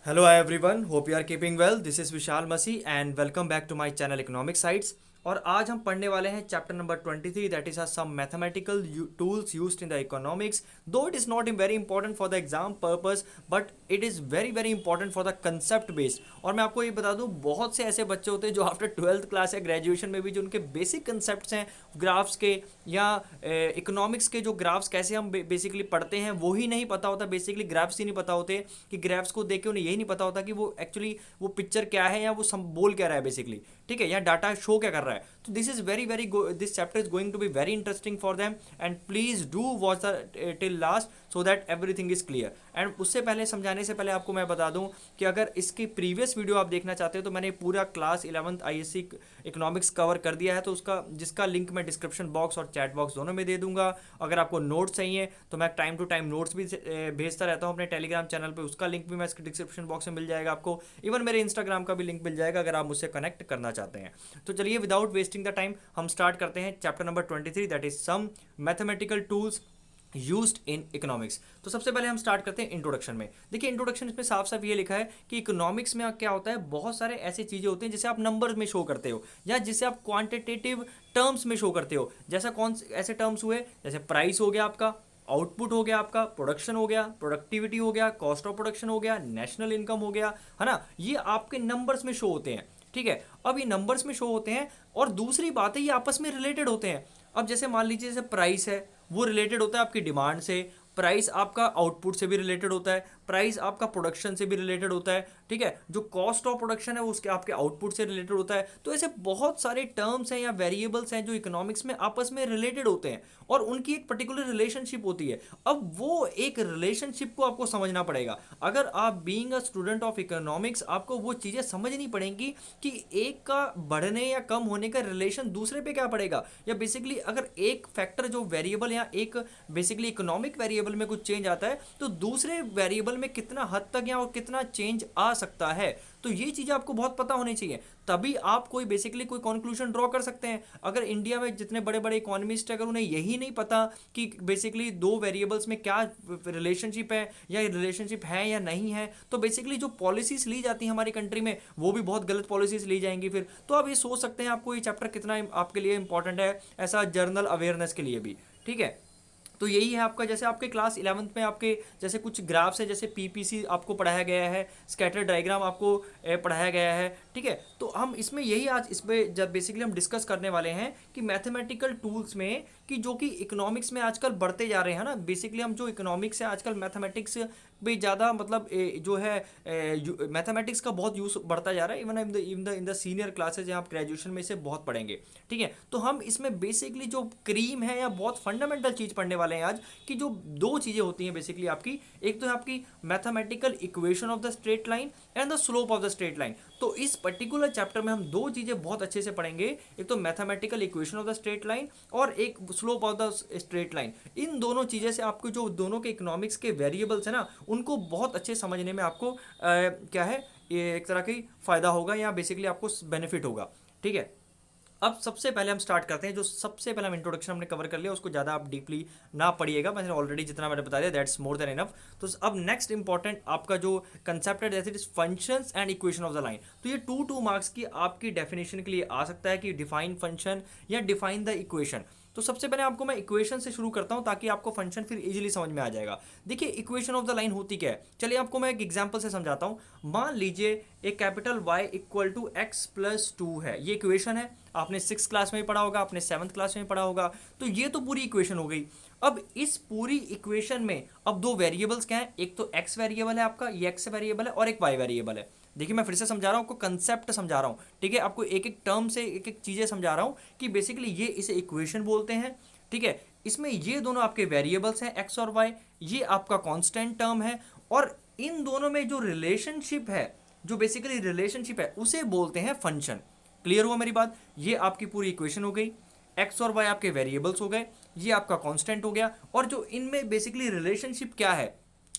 Hello everyone, hope you are keeping well. This is Vishal Masi and welcome back to my channel Economic Sites. और आज हम पढ़ने वाले हैं chapter number 23 that is some mathematical tools used in the economics. Though it is not very important for the exam purpose but it is very very important for the concept based. और मैं आपको ये बता दूं, बहुत से ऐसे बच्चे होते हैं जो आफ्टर 12th क्लास या ग्रेजुएशन में भी जो उनके बेसिक कंसेप्ट हैं ग्राफ्स के या इकोनॉमिक्स के, जो ग्राफ्स कैसे हम बेसिकली पढ़ते हैं वो ही नहीं पता होता. बेसिकली ग्राफ्स ही नहीं पता होते कि ग्राफ्स को देख के उन्हें यही नहीं पता होता कि वो एक्चुअली वो पिक्चर क्या है या वो बोल क्या रहा है बेसिकली, ठीक है, या डाटा शो क्या कर रहा है. तो this is very very this chapter is going to be very interesting for them and please do watch the till last so that everything is clear. And उससे पहले समझाने से पहले आपको मैं बता दूं कि अगर इसकी प्रीवियस वीडियो आप देखना चाहते हो तो मैंने पूरा class 11th ISC economics cover कर दिया है, तो उसका जिसका लिंक मैं डिस्क्रिप्शन बॉक्स और चैट बॉक्स दोनों में दे दूंगा. अगर आपको नोट्स चाहिए तो मैं टाइम टू टाइम नोट्स भी भेजता रहता हूँ अपने टेलीग्राम चैनल पे, उसका लिंक भी मैं इसके डिस्क्रिप्शन बॉक्स में मिल जाएगा आपको. इवन मेरे इंस्टाग्राम का भी लिंक मिल जाएगा अगर आप मुझसे कनेक्ट करना चाहते हैं. तो चलिए विदाउट वेस्टिंग द टाइम हम स्टार्ट करते हैं chapter number 23 that is some mathematical tools used in economics. तो सबसे पहले हम स्टार्ट करते हैं इंट्रोडक्शन में. देखिए इंट्रोडक्शन इसमें साफ साफ ये लिखा है कि इकोनॉमिक्स में क्या होता है, बहुत सारे ऐसी चीज़ें होती हैं जिसे आप नंबर्स में शो करते हो या जिसे आप क्वांटिटेटिव टर्म्स में शो करते हो. जैसा कौन ऐसे टर्म्स हुए, जैसे प्राइस हो गया आपका, आउटपुट हो गया आपका, प्रोडक्शन हो गया, प्रोडक्टिविटी हो गया, कॉस्ट ऑफ प्रोडक्शन हो गया, नेशनल इनकम हो गया, है ना. ये आपके नंबर्स में शो होते हैं, ठीक है. अब ये नंबर्स में शो होते हैं और दूसरी बात है ये आपस में रिलेटेड होते हैं. अब जैसे मान लीजिए जैसे प्राइस है वो रिलेटेड होता है आपकी डिमांड से, प्राइस आपका आउटपुट से भी रिलेटेड होता है, प्राइस आपका प्रोडक्शन से भी रिलेटेड होता है, ठीक है. जो कॉस्ट ऑफ प्रोडक्शन है वो उसके आपके आउटपुट से रिलेटेड होता है. तो ऐसे बहुत सारे टर्म्स हैं या वेरिएबल्स हैं जो इकोनॉमिक्स में आपस में रिलेटेड होते हैं और उनकी एक पर्टिकुलर रिलेशनशिप होती है. अब वो एक रिलेशनशिप को आपको समझना पड़ेगा. अगर आप being a student of economics आपको वो चीज़ें समझनी पड़ेंगी कि एक का बढ़ने या कम होने का रिलेशन दूसरे पे क्या पड़ेगा, या बेसिकली अगर एक फैक्टर जो वेरिएबल या एक बेसिकली इकोनॉमिक वेरिएबल में कुछ चेंज आता है तो दूसरे वेरिएबल में कितना हद तक या और कितना चेंज आ सकता है. तो ये चीज़ें आपको बहुत पता होनी चाहिए, तभी आप कोई बेसिकली कोई कंक्लूजन ड्रॉ कर सकते हैं. अगर इंडिया में जितने बड़े बड़े इकोनॉमिस्ट है अगर उन्हें यही नहीं पता कि बेसिकली दो वेरिएबल्स में क्या रिलेशनशिप है या रिलेशनशिप है या नहीं है, तो बेसिकली जो पॉलिसीज ली जाती हैं हमारी कंट्री में वो भी बहुत गलत पॉलिसीज ली जाएंगी फिर. तो आप ये सोच सकते हैं आपको ये चैप्टर कितना आपके लिए इंपॉर्टेंट है ऐसा जर्नल अवेयरनेस के लिए भी, ठीक है. तो यही है आपका, जैसे आपके क्लास 11th में आपके जैसे कुछ ग्राफ्स है, जैसे PPC आपको पढ़ाया गया है, स्कैटर डायग्राम आपको पढ़ाया गया है, ठीक है. तो हम इसमें यही आज इस पर जब बेसिकली हम डिस्कस करने वाले हैं कि मैथमेटिकल टूल्स में कि जो कि इकोनॉमिक्स में आजकल बढ़ते जा रहे हैं ना. बेसिकली हम जो इकोनॉमिक्स है आजकल मैथमेटिक्स भी ज़्यादा मतलब जो है मैथमेटिक्स का बहुत यूज़ बढ़ता जा रहा है. Even in the senior classes आप ग्रेजुएशन में इसे बहुत पढ़ेंगे, ठीक है. तो हम इसमें बेसिकली जो क्रीम है या बहुत फंडामेंटल चीज़ पढ़ने वाले हैं आज कि जो दो चीज़ें होती हैं बेसिकली आपकी, एक तो है आपकी mathematical equation of the straight line and the slope of the straight line. तो इस पर्टिकुलर चैप्टर में हम दो चीज़ें बहुत अच्छे से पढ़ेंगे, एक तो mathematical equation of the straight line और एक slope of the straight line. इन दोनों चीज़ें से आपको जो दोनों के इकोनॉमिक्स के वेरिएबल्स है ना उनको बहुत अच्छे समझने में आपको क्या है ये एक तरह की फ़ायदा होगा या बेसिकली आपको बेनिफिट होगा, ठीक है. अब सबसे पहले हम स्टार्ट करते हैं. जो सबसे पहले हम इंट्रोडक्शन हमने कवर कर लिया, उसको ज़्यादा आप डीपली ना पढ़िएगा, मैंने ऑलरेडी जितना मैंने बता दिया दैट्स मोर देन इनफ. तो अब नेक्स्ट इंपॉर्टेंट आपका जो कंसेप्ट है that is functions and equation of the line. तो ये 2 मार्क्स की आपकी डेफिनेशन के लिए आ सकता है कि डिफाइन फंक्शन या डिफाइन द इक्वेशन. तो सबसे पहले आपको मैं इक्वेशन से शुरू करता हूं ताकि आपको फंक्शन फिर इजीली समझ में आ जाएगा. देखिए इक्वेशन ऑफ द लाइन होती क्या है, चलिए आपको मैं एक एग्जांपल से समझाता हूं. मान लीजिए एक capital Y equal to x+2 है, ये इक्वेशन है. आपने 6th क्लास में भी पढ़ा होगा, आपने 7th क्लास में भी पढ़ा होगा. तो ये तो पूरी इक्वेशन हो गई. अब इस पूरी इक्वेशन में अब दो वेरिएबल्स क्या है, एक तो x वेरिएबल है आपका, ये x वेरिएबल है, और एक y वेरिएबल है. देखिए मैं फिर से समझा रहा हूँ आपको, कंसेप्ट समझा रहा हूँ, ठीक है. आपको एक एक टर्म से एक एक चीज़ें समझा रहा हूँ कि बेसिकली ये इसे इक्वेशन बोलते हैं, ठीक है. इसमें ये दोनों आपके वेरिएबल्स हैं x और y, ये आपका कांस्टेंट टर्म है, और इन दोनों में जो रिलेशनशिप है, जो बेसिकली रिलेशनशिप है उसे बोलते हैं फंक्शन. क्लियर हुआ मेरी बात. ये आपकी पूरी इक्वेशन हो गई, x और y आपके वेरिएबल्स हो गए, ये आपका कांस्टेंट हो गया, और जो इनमें बेसिकली रिलेशनशिप क्या है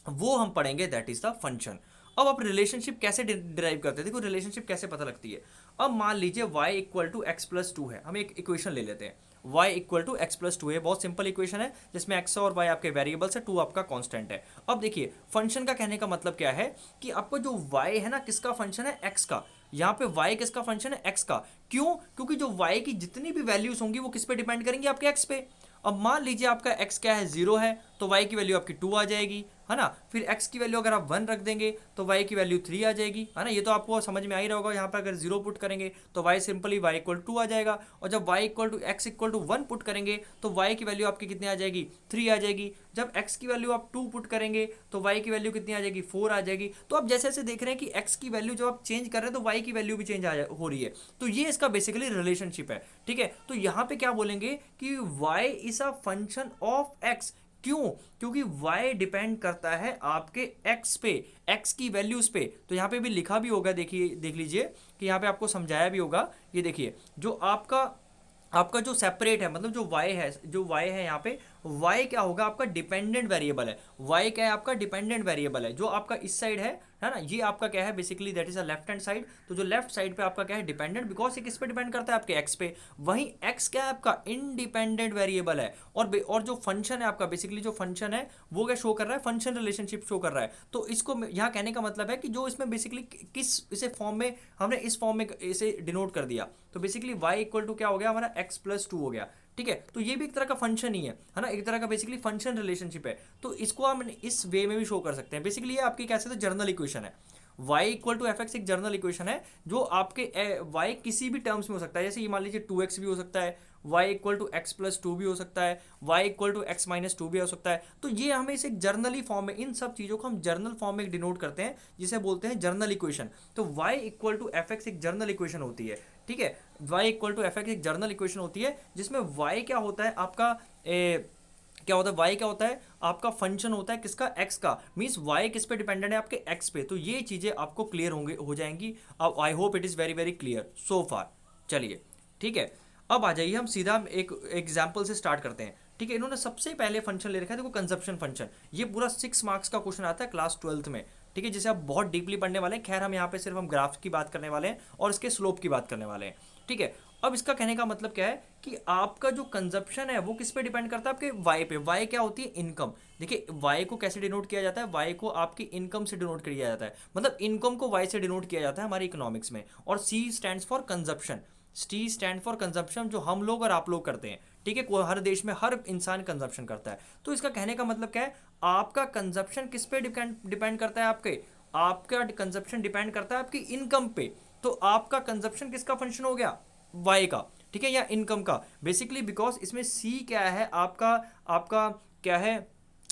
वो हम पढ़ेंगे दैट इज द फंक्शन. अब आप रिलेशनशिप कैसे डिराइव करते हैं, देखो रिलेशनशिप कैसे पता लगती है. अब मान लीजिए y इक्वल टू x+2 है, हम एक इक्वेशन ले लेते हैं. y equal to x plus two है। बहुत सिंपल इक्वेशन है जिसमें x और y आपके वेरिएबल्स है, 2 आपका कांस्टेंट है। अब देखिए फंक्शन का कहने का मतलब क्या है कि आपको जो y है ना किसका फंक्शन है, x का। यहाँ पे y किसका फंक्शन है, x का। क्यों? क्योंकि जो y की जितनी भी वैल्यूज होंगी वो किस पे डिपेंड करेंगी, आपके x पे। अब मान लीजिए आपका x क्या है, 0 है, तो y की वैल्यू आपकी 2 आ जाएगी, है ना। फिर x की वैल्यू अगर आप 1 रख देंगे तो y की वैल्यू 3 आ जाएगी, है ना। ये तो आपको समझ में आ ही रहा होगा। यहाँ पर अगर 0 पुट करेंगे तो y simply y equal to आ जाएगा, और जब y equal to x equal to 1 put करेंगे तो y की वैल्यू आपकी कितनी आ जाएगी, 3 आ जाएगी। जब x की वैल्यू आप 2 पुट करेंगे तो y की वैल्यू कितनी आ जाएगी, 4 आ जाएगी। तो आप जैसे जैसे देख रहे हैं कि x की वैल्यू जब आप चेंज कर रहे हैं तो y की वैल्यू भी चेंज हो रही है। तो ये इसका बेसिकली रिलेशनशिप है, ठीक है। तो यहाँ पे क्या बोलेंगे कि y is a function of x। क्यों? क्योंकि y डिपेंड करता है आपके x पे, x की वैल्यूज पे। तो यहाँ पे भी लिखा भी होगा, देखिए देख लीजिए कि यहाँ पे आपको समझाया भी होगा। ये देखिए जो आपका आपका जो सेपरेट है, मतलब जो y है, जो y है यहाँ पे y क्या होगा, आपका डिपेंडेंट वेरिएबल है। y क्या है, आपका डिपेंडेंट वेरिएबल है। जो आपका इस साइड है ना, ये आपका क्या है basically, that is a left hand side. तो जो लेफ्ट साइड पे आपका क्या है, डिपेंडेंट, बिकॉज ये किस पे डिपेंड करता है, आपके x पे। वहीं x क्या है, आपका इंडिपेंडेंट वेरिएबल है। और जो फंक्शन है आपका, बेसिकली जो फंक्शन है वो क्या शो कर रहा है, फंक्शन रिलेशनशिप शो कर रहा है। तो इसको यहाँ कहने का मतलब है कि जो इसमें बेसिकली किस इसे फॉर्म में हमने इस फॉर्म में इसे डिनोट कर दिया, तो बेसिकली y इक्वल टू क्या हो गया हमारा, x प्लस टू हो गया, ठीक है। तो ये भी एक तरह का फंक्शन ही है ना, एक तरह का बेसिकली फंक्शन रिलेशनशिप है। तो इसको हम इस वे में भी शो कर सकते हैं। बेसिकली ये आपकी कैसे, तो जर्नल इक्वेशन है। y equal to f x एक जर्नल इक्वेशन है, जो आपके y किसी भी टर्म्स में हो सकता है। जैसे ये मान लीजिए 2x भी हो सकता है, y equal to x plus two भी हो सकता है, y equal to x minus two भी हो सकता है। तो ये हमें इसे जर्नली फॉर्म में, इन सब चीज़ों को हम जर्नल फॉर्म में डिनोट करते हैं, जिसे बोलते हैं जर्नल इक्वेशन। तो y equal to f x एक जर्नल इक्वेशन होती है, ठीक है। y equal to f x एक जर्नल इक्वेशन होती है, जिसमें y क्या होता है आपका, क्या होता है, y क्या होता है आपका फंक्शन होता है किसका, x का। मींस y किस पे डिपेंडेंट है, आपके x पे। तो ये चीज़ें आपको क्लियर होंगे, हो जाएंगी। अब I hope it is very very clear so far. चलिए ठीक है, अब आ जाइए हम सीधा एक एग्जाम्पल से स्टार्ट करते हैं, ठीक है। इन्होंने सबसे पहले फंक्शन ले रखा है, देखो कंजप्शन फंक्शन। ये पूरा 6 मार्क्स का क्वेश्चन आता है क्लास 12th में, ठीक है, जिसे आप बहुत डीपली पढ़ने वाले हैं। खैर हम यहाँ पे सिर्फ हम ग्राफ की बात करने वाले हैं और इसके स्लोप की बात करने वाले हैं, ठीक है। अब इसका कहने का मतलब क्या है कि आपका जो कंजप्शन है वो किस पे डिपेंड करता है, आपके वाई पे। वाई क्या होती है, इनकम। देखिए वाई को कैसे डिनोट किया जाता है, वाई को आपकी इनकम से डिनोट किया जाता है, मतलब इनकम को वाई से डिनोट किया जाता है हमारी इकोनॉमिक्स में। और C stands for consumption, T stand for consumption, जो हम लोग और आप लोग करते हैं, ठीक है। हर देश में हर इंसान कंजप्शन करता है। तो इसका कहने का मतलब क्या है, आपका कंजप्शन किस पे डिपेंड करता है, आपका कंजप्शन डिपेंड करता है आपकी इनकम पे। तो आपका कंजप्शन किसका फंक्शन हो गया, वाई का, ठीक है, या इनकम का बेसिकली। बिकॉज इसमें सी क्या है आपका, आपका क्या है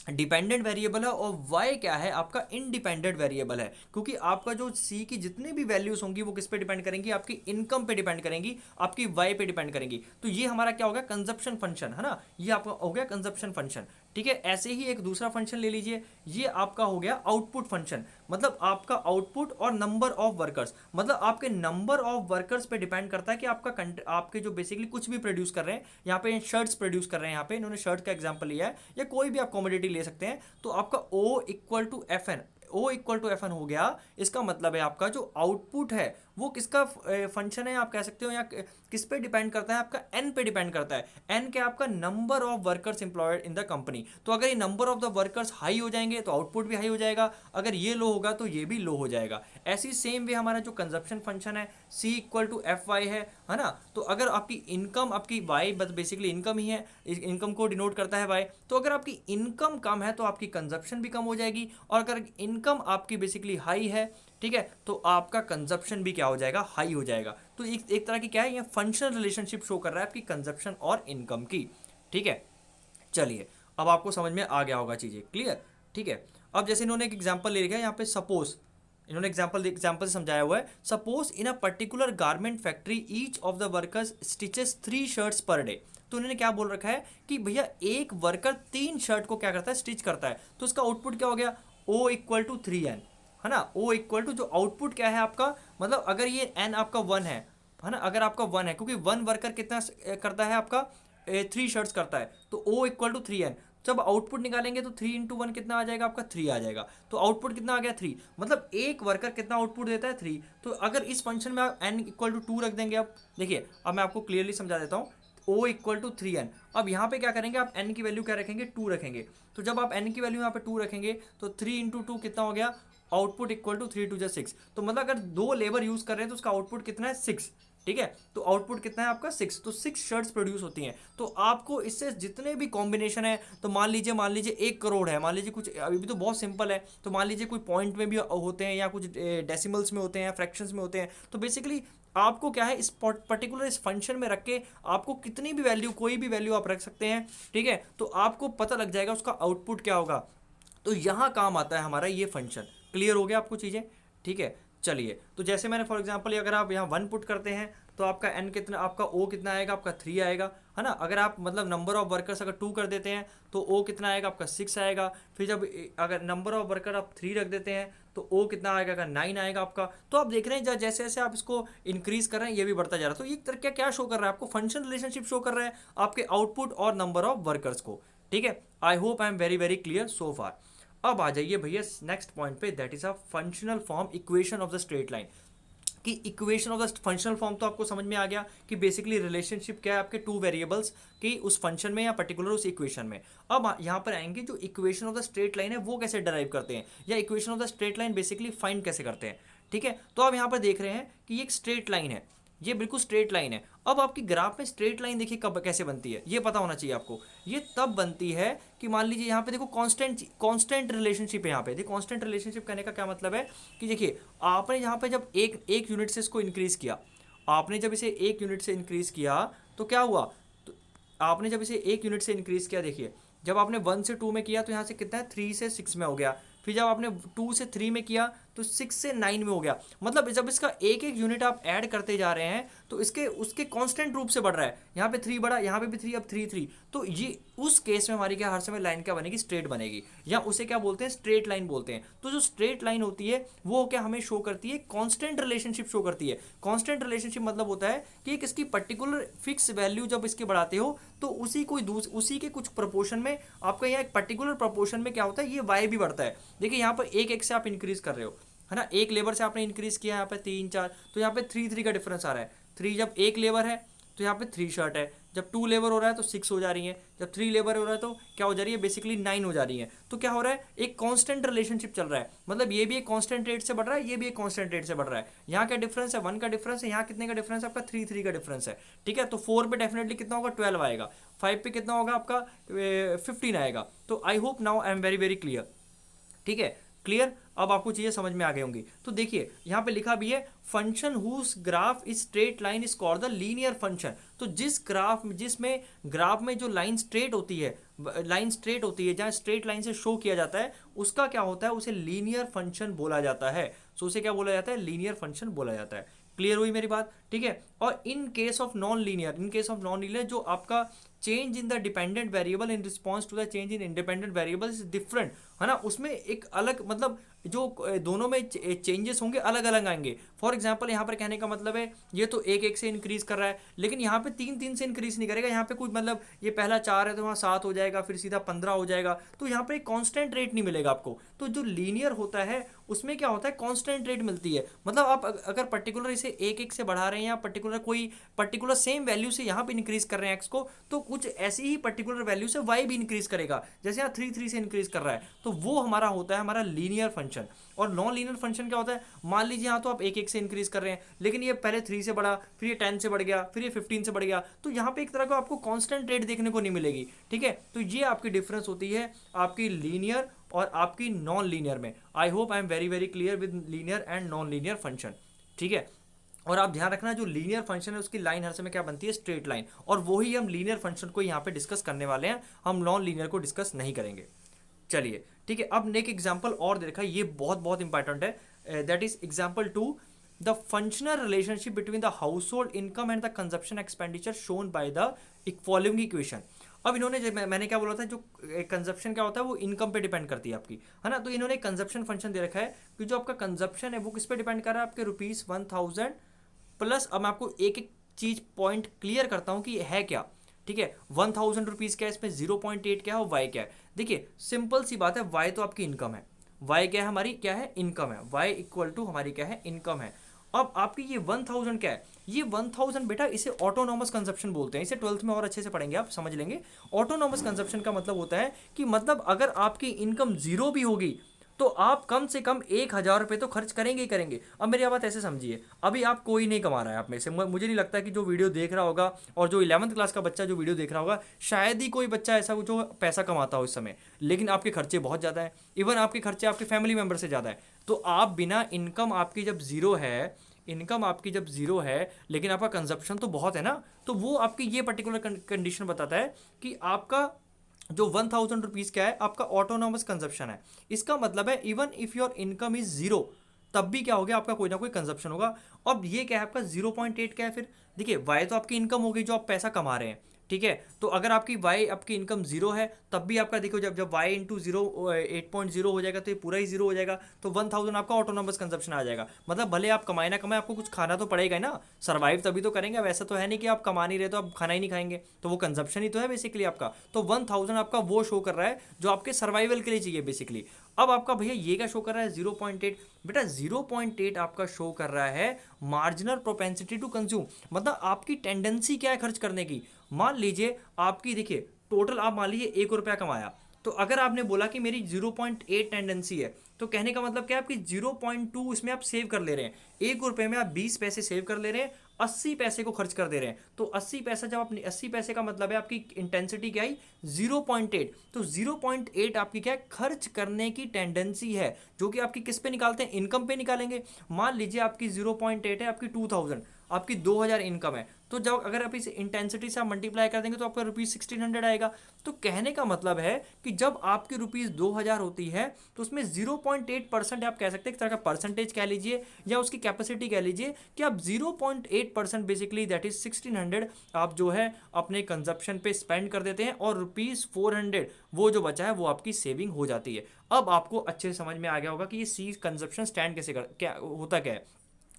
डिपेंडेंट वेरिएबल है, और y क्या है आपका इंडिपेंडेंट वेरिएबल है। क्योंकि आपका जो c की जितनी भी वैल्यूज होंगी वो किस पे डिपेंड करेंगी, आपकी इनकम पे डिपेंड करेंगी, आपकी y पे डिपेंड करेंगी। तो ये हमारा क्या होगा, कंजप्शन फंक्शन, है ना। ये आपका हो गया कंजप्शन फंक्शन, ठीक है। ऐसे ही एक दूसरा फंक्शन ले लीजिए, ये आपका हो गया आउटपुट फंक्शन। मतलब आपका आउटपुट और नंबर ऑफ वर्कर्स, मतलब आपके नंबर ऑफ वर्कर्स पे डिपेंड करता है कि आपके जो बेसिकली कुछ भी प्रोड्यूस कर रहे हैं। यहाँ पे शर्ट्स प्रोड्यूस कर रहे हैं, यहाँ पे इन्होंने शर्ट का एग्जांपल लिया है, या कोई भी आप कमोडिटी ले सकते हैं। तो आपका O equal to f n, O equal to f n हो गया। इसका मतलब है आपका जो आउटपुट है वो किसका फंक्शन है, आप कह सकते हो, या किस पे डिपेंड करता है, आपका N पे डिपेंड करता है। N क्या आपका number of workers employed in the company. तो अगर ये number of the workers high हो जाएंगे तो आउटपुट भी हाई हो जाएगा, अगर ये लो होगा तो ये भी लो हो जाएगा। ऐसी सेम वे हमारा जो कंजप्शन फंक्शन है C equal to f y है ना। तो अगर आपकी इनकम, आपकी वाई बस बेसिकली इनकम ही है, इनकम को डिनोट करता है वाई। तो अगर आपकी इनकम कम है तो आपकी कंजप्शन भी कम हो जाएगी, और अगर इनकम आपकी बेसिकली हाई है, ठीक है, तो आपका कंजप्शन भी क्या हो जाएगा, हाई हो जाएगा। तो एक तरह की क्या है, ये फंक्शनल रिलेशनशिप शो कर रहा है आपकी कंजप्शन और इनकम की, ठीक है। चलिए अब आपको समझ में आ गया होगा चीज़ें क्लियर, ठीक है। अब जैसे इन्होंने एक एग्जांपल ले रखा है यहाँ पे, सपोज इन्होंने एग्जांपल से समझाया हुआ है। Suppose in a particular garment factory each of the workers stitches 3 shirts per day. तो उन्होंने क्या बोल रखा है कि भैया एक वर्कर 3 शर्ट को क्या करता है, स्टिच करता है। तो उसका आउटपुट क्या हो गया, O इक्वल टू 3N, है ना। O इक्वल टू जो आउटपुट क्या है आपका, मतलब अगर ये N आपका 1 है ना, अगर आपका 1 है, क्योंकि 1 वर्कर कितना करता है आपका, 3 शर्ट्स करता है। तो O इक्वल टू 3N। जब आउटपुट निकालेंगे तो 3 इंटू 1 कितना आ जाएगा आपका, 3 आ जाएगा। तो आउटपुट कितना आ गया, 3। मतलब एक वर्कर कितना आउटपुट देता है, 3। तो अगर इस फंक्शन में आप n इक्वल टू 2 रख देंगे, अब देखिए, अब मैं आपको क्लियरली समझा देता हूँ। O equal to 3n। अब यहाँ पे क्या करेंगे आप, n की वैल्यू क्या रखेंगे, 2 रखेंगे। तो जब आप n की वैल्यू यहाँ पे 2 रखेंगे तो 3 इंटू 2 कितना हो गया, आउटपुट इक्वल टू 3 2 6। तो मतलब अगर 2 लेबर यूज कर रहे हैं तो उसका आउटपुट कितना है, 6। ठीक है, तो आउटपुट कितना है आपका, 6। तो 6 शर्ट्स प्रोड्यूस होती हैं। तो आपको इससे जितने भी कॉम्बिनेशन है, तो मान लीजिए 1 करोड़ है, मान लीजिए कुछ, अभी भी तो बहुत सिंपल है, तो मान लीजिए कोई पॉइंट में भी होते हैं या कुछ डेसिमल्स में होते हैं, फ्रैक्शंस में होते हैं। तो बेसिकली आपको क्या है, इस पर्टिकुलर इस फंक्शन में रख के आपको कितनी भी वैल्यू, कोई भी वैल्यू आप रख सकते हैं। ठीक है, तो आपको पता लग जाएगा उसका आउटपुट क्या होगा। तो यहाँ काम आता है हमारा ये फंक्शन। क्लियर हो गया आपको चीज़ें? ठीक है, चलिए, तो जैसे मैंने फॉर एग्जांपल अगर आप यहाँ 1 पुट करते हैं तो आपका n कितना, आपका o कितना आएगा, आपका 3 आएगा, है ना। अगर आप मतलब नंबर ऑफ वर्कर्स अगर 2 कर देते हैं तो o कितना आएगा, आपका 6 आएगा। फिर जब अगर नंबर ऑफ वर्कर आप 3 रख देते हैं तो o कितना आएगा, अगर 9 आएगा आपका। तो आप देख रहे हैं जैसे जैसे आप इसको इंक्रीज कर रहे हैं ये भी बढ़ता जा रहा है। तो ये तरीका क्या शो कर रहा है आपको, फंक्शन रिलेशनशिप शो कर रहा है आपके आउटपुट और नंबर ऑफ वर्कर्स को। ठीक है, I hope I am very very clear so far. अब आ जाइए भैया नेक्स्ट पॉइंट पे, that is a functional form equation of the straight line. कि equation of the functional form तो आपको समझ में आ गया कि बेसिकली रिलेशनशिप क्या है आपके 2 वेरिएबल्स की उस फंक्शन में या पर्टिकुलर उस इक्वेशन में। अब यहाँ पर आएंगे जो equation of the straight line है वो कैसे डराइव करते हैं, या equation of the straight line basically find कैसे करते हैं। ठीक है, तो आप यहाँ पर देख रहे हैं कि ये एक स्ट्रेट लाइन है, ये बिल्कुल स्ट्रेट लाइन है। अब आपकी ग्राफ में स्ट्रेट लाइन देखिए कब कैसे बनती है, ये पता होना चाहिए आपको। ये तब बनती है कि मान लीजिए यहाँ पे देखो कांस्टेंट रिलेशनशिप है। यहाँ पे देखो कांस्टेंट रिलेशनशिप कहने का क्या मतलब है कि देखिए आपने यहाँ पे जब एक यूनिट से इसको इंक्रीज किया, आपने जब इसे 1 यूनिट से इंक्रीज किया तो क्या हुआ, तो आपने जब इसे 1 यूनिट से इंक्रीज किया, देखिए जब आपने 1 से 2 में किया तो यहाँ से कितना है, 3 से 6 में हो गया। फिर जब आपने 2 से 3 में किया तो 6 से 9 में हो गया। मतलब जब इसका एक एक यूनिट आप ऐड करते जा रहे हैं तो इसके उसके कांस्टेंट रूप से बढ़ रहा है। यहाँ पे 3 बढ़ा, यहाँ पे भी 3, अब 3 3। तो ये उस केस में हमारी क्या हर समय लाइन क्या बनेगी, स्ट्रेट बनेगी, या उसे क्या बोलते हैं, स्ट्रेट लाइन बोलते हैं। तो जो स्ट्रेट लाइन होती है वो क्या हमें शो करती है, कांस्टेंट रिलेशनशिप शो करती है। कांस्टेंट रिलेशनशिप मतलब होता है कि एक इसकी पर्टिकुलर फिक्स वैल्यू जब इसके बढ़ाते हो तो उसी के कुछ प्रपोर्शन में आपका यहाँ एक पर्टिकुलर प्रपोर्शन में क्या होता है, ये वाई भी बढ़ता है। देखिए यहाँ पर एक से आप इंक्रीज कर रहे हो, है ना, एक लेबर से आपने इंक्रीज किया, यहाँ पे 3 4, तो यहाँ पे 3 3 का डिफरेंस आ रहा है। 3 जब एक लेबर है तो यहाँ पे 3 शर्ट है, जब 2 लेबर हो रहा है तो 6 हो जा रही है, जब 3 लेबर हो रहा है तो क्या हो जा रही है, बेसिकली 9 हो जा रही है। तो क्या हो रहा है, एक कांस्टेंट रिलेशनशिप चल रहा है। मतलब ये भी एक कांस्टेंट रेट से बढ़ रहा है, ये भी एक कांस्टेंट रेट से बढ़ रहा है। यहाँ क्या डिफरेंस है, 1 का डिफरेंस है, यहाँ कितने का डिफरेंस है आपका, 3 3 का डिफरेंस है। ठीक है, तो 4 पे डेफिनेटली कितना होगा, 12 आएगा। 5 पे कितना होगा आपका, 15 आएगा। तो I hope now I am very very clear. ठीक है, क्लियर, अब आपको चीजें समझ में आ गई होंगी। तो देखिए यहाँ पे लिखा भी है function whose graph is straight line is called the linear function. तो जिसमें ग्राफ में जो लाइन स्ट्रेट होती है, जहाँ स्ट्रेट लाइन से शो किया जाता है उसका क्या होता है, उसे लीनियर फंक्शन बोला जाता है। सो उसे क्या बोला जाता है, लीनियर फंक्शन बोला जाता है। क्लियर हुई मेरी बात? ठीक है, और in case of non linear जो आपका change in the dependent variable in response to the change in independent variable is different, है ना, उसमें एक अलग मतलब जो दोनों में चेंजेस होंगे अलग अलग आएंगे। फॉर एग्जांपल यहाँ पर कहने का मतलब है ये तो एक से इंक्रीज कर रहा है, लेकिन यहाँ पे 3 से इंक्रीज नहीं करेगा। यहाँ पे कोई मतलब ये पहला 4 है तो वहाँ 7 हो जाएगा, फिर सीधा 15 हो जाएगा। तो यहाँ पे एक कांस्टेंट रेट नहीं मिलेगा आपको। तो जो लीनियर होता है उसमें क्या होता है, कांस्टेंट रेट मिलती है। मतलब आप अगर पर्टिकुलर इसे एक से बढ़ा रहे हैं या पर्टिकुलर सेम वैल्यू से यहाँ पे इंक्रीज कर रहे हैं एक्स को, तो कुछ ऐसी ही पर्टिकुलर वैल्यू से वाई भी इंक्रीज करेगा। जैसे यहाँ 3 से इंक्रीज कर रहा है तो वो हमारा होता है हमारा लीनियर फंक्शन। और नॉन लीनियर फंक्शन क्या होता है, मान लीजिए यहाँ तो आप एक से इंक्रीज कर रहे हैं, लेकिन ये पहले 3 से बढ़ा, फिर ये 10 से बढ़ गया, फिर ये 15 से बढ़ गया। तो यहाँ पे एक तरह का आपको कांस्टेंट रेट देखने को नहीं मिलेगी। ठीक है, तो ये आपकी डिफरेंस होती है आपकी लीनियर और आपकी नॉन लीनियर में। आई hope I am very very clear with linear and non linear function. ठीक है, और आप ध्यान रखना जो लीनियर फंक्शन है उसकी लाइन हर समय क्या बनती है, स्ट्रेट लाइन। और वही हम लीनियर फंक्शन को यहाँ पे डिस्कस करने वाले हैं, हम नॉन लीनियर को डिस्कस नहीं करेंगे। चलिए ठीक है, अब एक एग्जांपल और देखा, ये बहुत बहुत इंपॉर्टेंट है। That is example 2, the functional relationship between the house hold income and the consumption expenditure shown by the following equation. अब इन्होंने मैंने क्या बोला था, जो कंजप्शन क्या होता है वो इनकम पे डिपेंड करती है आपकी, है ना। तो इन्होंने कंजप्शन फंक्शन दे रखा है कि जो आपका कंजप्शन है वो किस पे डिपेंड कर रहा है, आपके ₹1000 प्लस। अब मैं आपको एक एक चीज पॉइंट क्लियर करता हूँ कि ये है क्या। ठीक है, 1000 रुपीज क्या है, इसमें 0.8 क्या है और वाई क्या है। देखिए सिंपल सी बात है, वाई तो आपकी इनकम है, वाई क्या है हमारी, क्या है, इनकम है। वाई इक्वल टू हमारी क्या है, इनकम है। अब आपकी ये 1000 क्या है, ये 1000 बेटा इसे ऑटोनॉमस कंजप्शन बोलते हैं, इसे 12th में और अच्छे से पढ़ेंगे आप, समझ लेंगे। ऑटोनॉमस कंजप्शन का मतलब होता है कि मतलब अगर आपकी इनकम जीरो भी होगी तो आप कम से कम 1000 रुपये तो खर्च करेंगे ही करेंगे। अब मेरी बात ऐसे समझिए, अभी आप कोई नहीं कमा रहा है आप में से, मुझे नहीं लगता कि जो वीडियो देख रहा होगा और जो 11th क्लास का बच्चा जो वीडियो देख रहा होगा, शायद ही कोई बच्चा ऐसा हो जो पैसा कमाता हो इस समय, लेकिन आपके खर्चे बहुत ज़्यादा हैं, इवन आपके खर्चे आपके फैमिली मेम्बर से ज़्यादा है। तो आप बिना इनकम आपकी जब ज़ीरो है, इनकम आपकी जब ज़ीरो है लेकिन आपका कंजप्शन तो बहुत है ना, तो वो आपकी ये पर्टिकुलर कंडीशन बताता है कि आपका जो 1000 रुपीज़ क्या है, आपका ऑटोनॉमस कंजप्शन है। इसका मतलब है even if your income is zero, तब भी क्या हो गया, आपका कोई ना कोई कंजप्शन होगा। अब ये क्या है आपका 0.8 क्या है फिर, देखिए वाई तो आपकी इनकम हो गई जो आप पैसा कमा रहे हैं, ठीक है। तो अगर आपकी वाई आपकी इनकम जीरो है तब भी आपका देखो, जब जब वाई इंटू जीरो 8.0 हो जाएगा तो ये पूरा ही जीरो हो जाएगा, तो 1000 आपका ऑटोनॉमस कंजप्शन आ जाएगा। मतलब भले आप कमाए ना कमाए, आपको कुछ खाना तो पड़ेगा ही ना, सर्वाइव तभी तो करेंगे। वैसा तो है नहीं कि आप कमा नहीं रहे तो आप खाना ही नहीं खाएंगे, तो वो कंजप्शन ही तो है बेसिकली आपका। तो 1000 आपका वो शो कर रहा है जो आपके सर्वाइवल के लिए चाहिए बेसिकली। अब आपका भैया ये क्या शो कर रहा है 0.8, बेटा 0.8 आपका शो कर रहा है मार्जिनल प्रोपेंसिटी टू कंज्यूम, मतलब आपकी टेंडेंसी क्या है खर्च करने की। मान लीजिए आपकी, देखिए टोटल आप मान लीजिए 1 रुपया कमाया, तो अगर आपने बोला कि मेरी 0.8 टेंडेंसी है, तो कहने का मतलब क्या है आपकी 0.2 इसमें आप सेव कर ले रहे हैं। 1 रुपये में आप 20 पैसे सेव कर ले रहे हैं, 80 पैसे को खर्च कर दे रहे हैं। तो 80 पैसा जब अपनी 80 पैसे का मतलब है आपकी इंटेंसिटी क्या आई 0.8, तो 0.8 आपकी क्या है खर्च करने की टेंडेंसी है, जो कि आपकी किस पे निकालते हैं, इनकम पे निकालेंगे। मान लीजिए आपकी 0.8 है, आपकी 2000, आपकी 2000 इनकम है, तो जब अगर आप इस इंटेंसिटी से आप मल्टीप्लाई कर देंगे तो आपका ₹1600 आएगा। तो कहने का मतलब है कि जब आपकी ₹2000 होती है तो उसमें 0.8% आप कह सकते हैं, एक तरह का परसेंटेज कह लीजिए या उसकी कैपेसिटी कह लीजिए, कि आप 0.8% बेसिकली दैट इज 1600 आप जो है अपने कंजप्शन पे स्पेंड कर देते हैं, और ₹400 वो जो बचा है वो आपकी सेविंग हो जाती है। अब आपको अच्छे से समझ में आ गया होगा कि ये सी कंजप्शन स्टैंड कैसे कर क्या होता क्या है।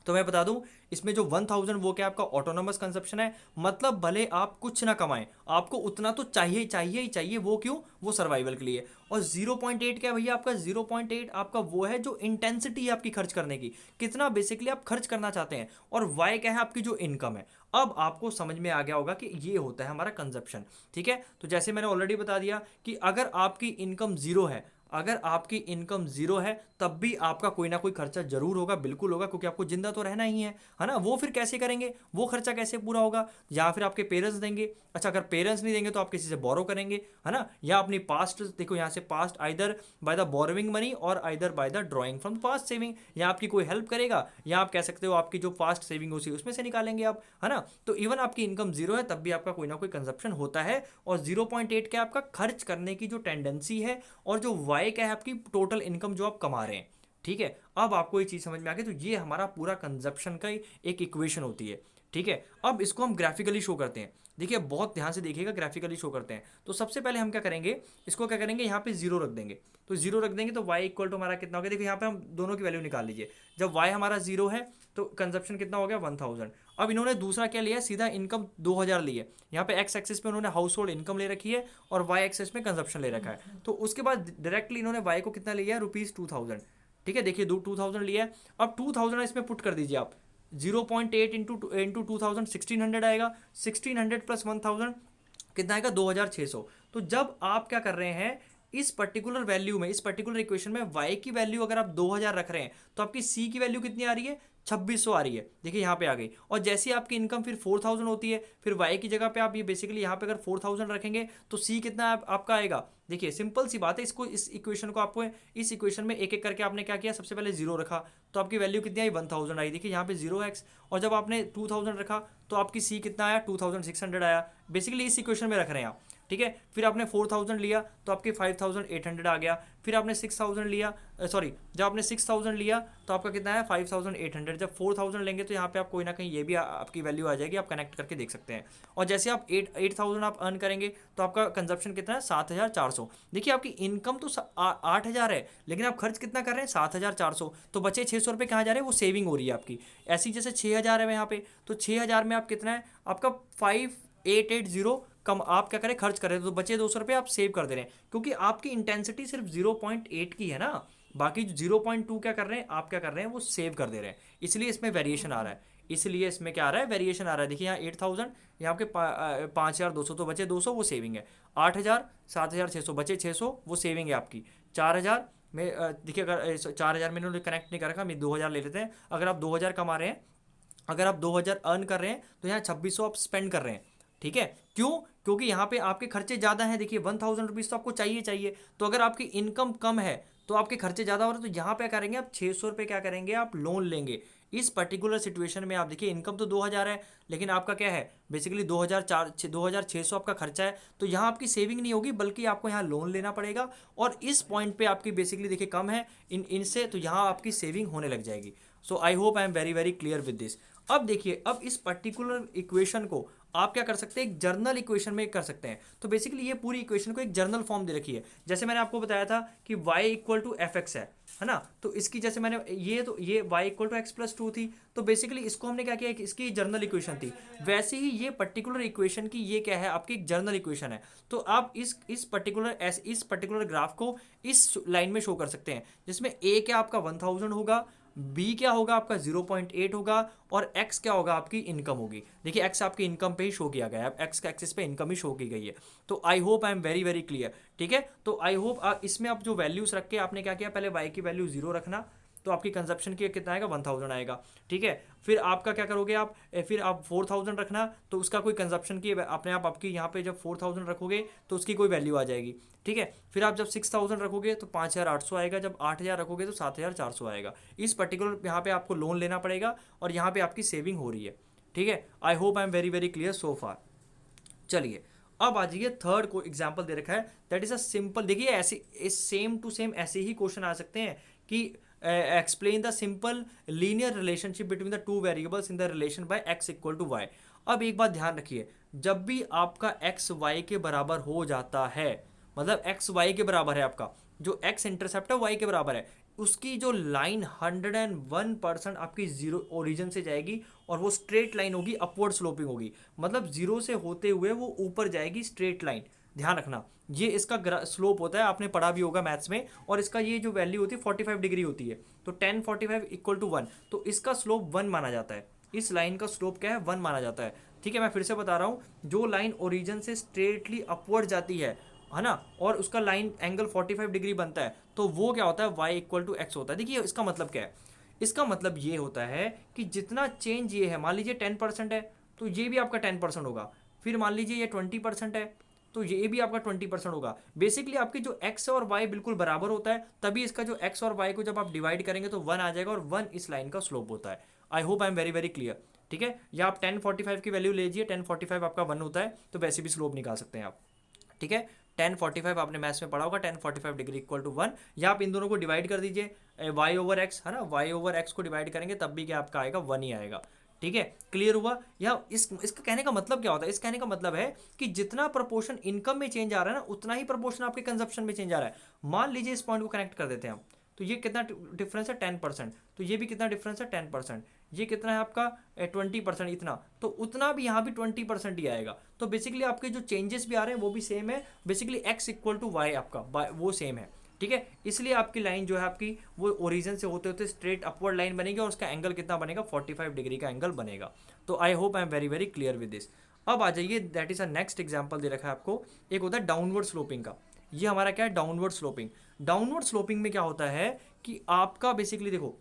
तो मैं बता दूं, इसमें जो 1000 वो क्या आपका ऑटोनोमस कंजप्शन है, मतलब भले आप कुछ ना कमाएं, आपको उतना तो चाहिए चाहिए ही चाहिए। वो क्यों, वो सर्वाइवल के लिए। और 0.8 क्या है भैया आपका, 0.8 आपका वो है जो इंटेंसिटी है आपकी खर्च करने की, कितना बेसिकली आप खर्च करना चाहते हैं। और वाई क्या है आपकी जो इनकम है। अब आपको समझ में आ गया होगा कि ये होता है हमारा कंजप्शन, ठीक है। तो जैसे मैंने ऑलरेडी बता दिया कि अगर आपकी इनकम जीरो है, अगर आपकी इनकम जीरो है तब भी आपका कोई ना कोई खर्चा जरूर होगा, बिल्कुल होगा, क्योंकि आपको जिंदा तो रहना ही है ना। वो फिर कैसे करेंगे, वो खर्चा कैसे पूरा होगा, या फिर आपके पेरेंट्स देंगे। अच्छा, अगर पेरेंट्स नहीं देंगे तो आप किसी से बोरो करेंगे, है ना, या अपनी पास्ट, देखो यहाँ से past either by the borrowing money और either by the drawing from past saving, या आपकी कोई हेल्प करेगा, या आप कह सकते हो आपकी जो पास्ट सेविंग होती है उसमें से निकालेंगे आप, है ना। तो इवन आपकी इनकम जीरो है तब भी आपका कोई ना कोई कंजप्शन होता है। और 0.8 क्या आपका खर्च करने की जो टेंडेंसी है, और जो वाई क्या है आपकी टोटल इनकम जो आप कमा रहे हैं, ठीक है। अब आपको ये चीज समझ में आ गई, तो ये हमारा पूरा कंजप्शन का एक इक्वेशन होती है, ठीक है। अब इसको हम ग्राफिकली शो करते हैं, देखिए बहुत ध्यान से देखिएगा, ग्राफिकली शो करते हैं। तो सबसे पहले हम क्या करेंगे, इसको क्या करेंगे, यहाँ पे जीरो रख देंगे। तो जीरो रख देंगे तो y इक्वल टू हमारा कितना हो गया, देखिए यहाँ पे हम दोनों की वैल्यू निकाल लीजिए। जब y हमारा जीरो है तो कंजप्शन कितना हो गया 1000। अब इन्होंने दूसरा क्या लिया, सीधा इनकम 2000 ली है। यहाँ पे x एक्सिस पे उन्होंने हाउस होल्ड इनकम ले रखी है और y एक्सिस में कंजप्शन ले रखा है। तो उसके बाद डायरेक्टली इन्होंने y को कितना लिया है, ₹2000, ठीक है। देखिए 2000 लिया है। अब 2000 इसमें पुट कर दीजिए आप, 0.8 इंटू 2000 1600 आएगा, 1600 प्लस 1000 कितना आएगा 2600। तो जब आप क्या कर रहे हैं, इस पर्टिकुलर वैल्यू में, इस पर्टिकुलर इक्वेशन में y की वैल्यू अगर आप 2000 रख रहे हैं तो आपकी c की वैल्यू कितनी आ रही है 2600 आ रही है, देखिए यहाँ पे आ गई। और जैसे आपकी इनकम फिर 4000 होती है, फिर y की जगह पे आप ये बेसिकली यहाँ पे अगर 4000 रखेंगे तो c कितना आपका आएगा। देखिए सिंपल सी बात है, इसको इस इक्वेशन को आपको इस इक्वेशन में एक एक करके आपने क्या किया, सबसे पहले जीरो रखा तो आपकी वैल्यू कितनी आई 1000 आई, देखिए यहाँ पे 0x। और जब आपने 2000 रखा तो आपकी c कितना आया 2600 आया, बेसिकली इस इक्वेशन में रख रहे हैं आप, ठीक है। फिर आपने 4000 लिया तो आपके 5800 आ गया। फिर आपने 6000 लिया, सॉरी जब आपने 6000 लिया तो आपका कितना है 5800। जब 4000 लेंगे तो यहाँ पे आप कोई ना कहीं ये भी आपकी वैल्यू आ जाएगी, आप कनेक्ट करके देख सकते हैं। और जैसे आप 8000 आप अर्न करेंगे तो आपका कंजप्शन कितना है 7400। देखिए आपकी इनकम तो 8000 है, लेकिन आप खर्च कितना कर रहे हैं 7400, तो बचे 600 रुपये कहाँ जा रहे हैं, वो सेविंग हो रही है आपकी। ऐसी जैसे 6000 है यहाँ पे, तो 6000 में आप कितना है आपका 5880 कम आप क्या करें खर्च करें, तो बचे 200 रुपये आप सेव कर दे रहे हैं, क्योंकि आपकी इंटेंसिटी सिर्फ 0.8 की है ना, बाकी जो 0.2 क्या कर रहे हैं, आप क्या कर रहे हैं, वो सेव कर दे रहे हैं, इसलिए इसमें वेरिएशन आ रहा है, इसलिए इसमें क्या आ रहा है, वेरिएशन आ रहा है। देखिए यहाँ 8000, यहाँ आपके 5200 तो बचे 200, वो सेविंग है। 8000, 7600 बचे 600, वो सेविंग है आपकी। 4000 में देखिए, अगर 4000 में इन्होंने कनेक्ट नहीं कर रखा, हम 2000 ले लेते हैं। अगर आप 2000 कमा रहे हैं, अगर आप 2000 अर्न कर रहे हैं, तो यहाँ 2600 आप स्पेंड कर रहे हैं, ठीक है। क्यों? क्योंकि यहाँ पे आपके खर्चे ज़्यादा हैं। देखिए 1000 रुपीज़ तो आपको चाहिए चाहिए, तो अगर आपकी इनकम कम है तो आपके खर्चे ज़्यादा हो रहे हैं, तो यहाँ पे करेंगे आप 600 रुपये क्या करेंगे, आप लोन लेंगे। इस पर्टिकुलर सिचुएशन में आप देखिए इनकम तो 2000 है, लेकिन आपका क्या है, बेसिकली 2600 आपका खर्चा है, तो यहाँ आपकी सेविंग नहीं होगी, बल्कि आपको यहाँ लोन लेना पड़ेगा। और इस पॉइंट पे आपकी बेसिकली देखिए कम है इनसे, तो यहाँ आपकी सेविंग होने लग जाएगी। So I hope I am very very clear with this. अब देखिए, अब इस पर्टिकुलर इक्वेशन को आप क्या कर सकते हैं, एक जर्नल इक्वेशन में कर सकते हैं। तो बेसिकली ये पूरी इक्वेशन को एक जर्नल फॉर्म दे रखी है। जैसे मैंने आपको बताया था कि y equal to f x है ना, तो इसकी जैसे मैंने ये y equal to x plus two थी, तो बेसिकली इसको हमने क्या किया कि इसकी जर्नल इक्वेशन थी। वैसे ही ये पर्टिकुलर इक्वेशन की ये क्या है, आपकी एक जर्नल इक्वेशन है। तो आप इस पर्टिकुलर ग्राफ को इस लाइन में शो कर सकते हैं, जिसमें a क्या आपका 1000 होगा, बी क्या होगा आपका 0.8 होगा, और एक्स क्या होगा, आपकी इनकम होगी। देखिए एक्स आपकी इनकम पे ही शो किया गया है, एक्स का एक्सिस पे इनकम ही शो की गई है। तो I hope I am very very clear, ठीक है। तो आई होप इसमें आप जो वैल्यूज रख के आपने क्या किया, पहले वाई की वैल्यू 0 रखना, तो आपकी कंजप्शन की कितना आएगा, 1000 आएगा, ठीक है। फिर आपका क्या करोगे आप, फिर आप 4000 रखना, तो उसका कोई कंजप्शन की अपने आप आपकी यहाँ पे जब 4000 रखोगे तो उसकी कोई वैल्यू आ जाएगी, ठीक है। फिर आप जब 6000 रखोगे तो 5800 आएगा, जब 8000 रखोगे तो 7400 आएगा। इस पर्टिकुलर यहाँ पे आपको लोन लेना पड़ेगा, और यहाँ पे आपकी सेविंग हो रही है, ठीक है। I hope I am very very clear so far. चलिए अब आ जाइए, थर्ड को एग्जाम्पल दे रखा है, दैट इज अ सिंपल। देखिए ऐसे सेम टू सेम ऐसे ही क्वेश्चन आ सकते हैं कि explain the simple linear relationship between the two variables in the relation by x equal to y. अब एक बात ध्यान रखिए, जब भी आपका x y के बराबर हो जाता है, मतलब x y के बराबर है, आपका जो x इंटरसेप्ट है y के बराबर है, उसकी जो लाइन 101% आपकी जीरो ओरिजिन से जाएगी, और वो स्ट्रेट लाइन होगी, अपवर्ड स्लोपिंग होगी, मतलब जीरो से होते हुए वो ऊपर जाएगी, स्ट्रेट लाइन। ध्यान रखना, ये इसका स्लोप होता है, आपने पढ़ा भी होगा मैथ्स में, और इसका ये जो वैल्यू होती है 45 डिग्री होती है, तो 1045 इक्वल टू 1, तो इसका स्लोप 1 माना जाता है। इस लाइन का स्लोप क्या है, 1 माना जाता है, ठीक है। मैं फिर से बता रहा हूँ, जो लाइन ओरिजिन से स्ट्रेटली अपवर्ड जाती है ना, और उसका लाइन एंगल 45 डिग्री बनता है, तो वो क्या होता है, y इक्वल टू एक्स होता है। देखिए इसका मतलब क्या है, इसका मतलब ये होता है कि जितना चेंज ये है, मान लीजिए 10% है, तो ये भी आपका 10% होगा। फिर मान लीजिए ये 20% है, तो ये भी आपका 20% होगा। बेसिकली आपकी जो x और y बिल्कुल बराबर होता है, तभी इसका जो x और y को जब आप डिवाइड करेंगे तो 1 आ जाएगा, और 1 इस लाइन का स्लोप होता है। I hope I am very very clear, ठीक है। या आप 1045 की वैल्यू लीजिए, 1045 आपका 1 होता है, तो वैसे भी स्लोप निकाल सकते हैं आप, ठीक है। 1045 आपने मैथ्स में पढ़ा होगा, 1045 डिग्री इक्वल टू 1, या आप इन दोनों को डिवाइड कर दीजिए, y ओवर एक्स है ना, y ओवर एक्स को डिवाइड करेंगे तब भी क्या आपका आएगा, 1 ही आएगा, ठीक है। क्लियर हुआ? या इसका कहने का मतलब क्या होता है, इस कहने का मतलब है कि जितना प्रोपोर्शन इनकम में चेंज आ रहा है ना, उतना ही प्रोपोर्शन आपके कंजप्शन में चेंज आ रहा है। मान लीजिए इस पॉइंट को कनेक्ट कर देते हैं हम, तो ये कितना डिफरेंस है, 10%, तो ये भी कितना डिफरेंस है, 10%, ये कितना है आपका 20%, इतना, तो उतना भी यहाँ भी 20% ही आएगा। तो बेसिकली आपके जो चेंजेस भी आ रहे हैं वो भी सेम है, basically x equal to y आपका वो सेम है, ठीक है। इसलिए आपकी लाइन जो है आपकी वो ओरिजिन से होते होते स्ट्रेट अपवर्ड लाइन बनेगी, और उसका एंगल कितना बनेगा, 45 डिग्री का एंगल बनेगा। तो I hope I am very very clear with this. अब आ जाइए, that is a next example दे रखा है आपको, एक होता है डाउनवर्ड स्लोपिंग का। ये हमारा क्या है, डाउनवर्ड स्लोपिंग। डाउनवर्ड स्लोपिंग में क्या होता है कि आपका बेसिकली देखो,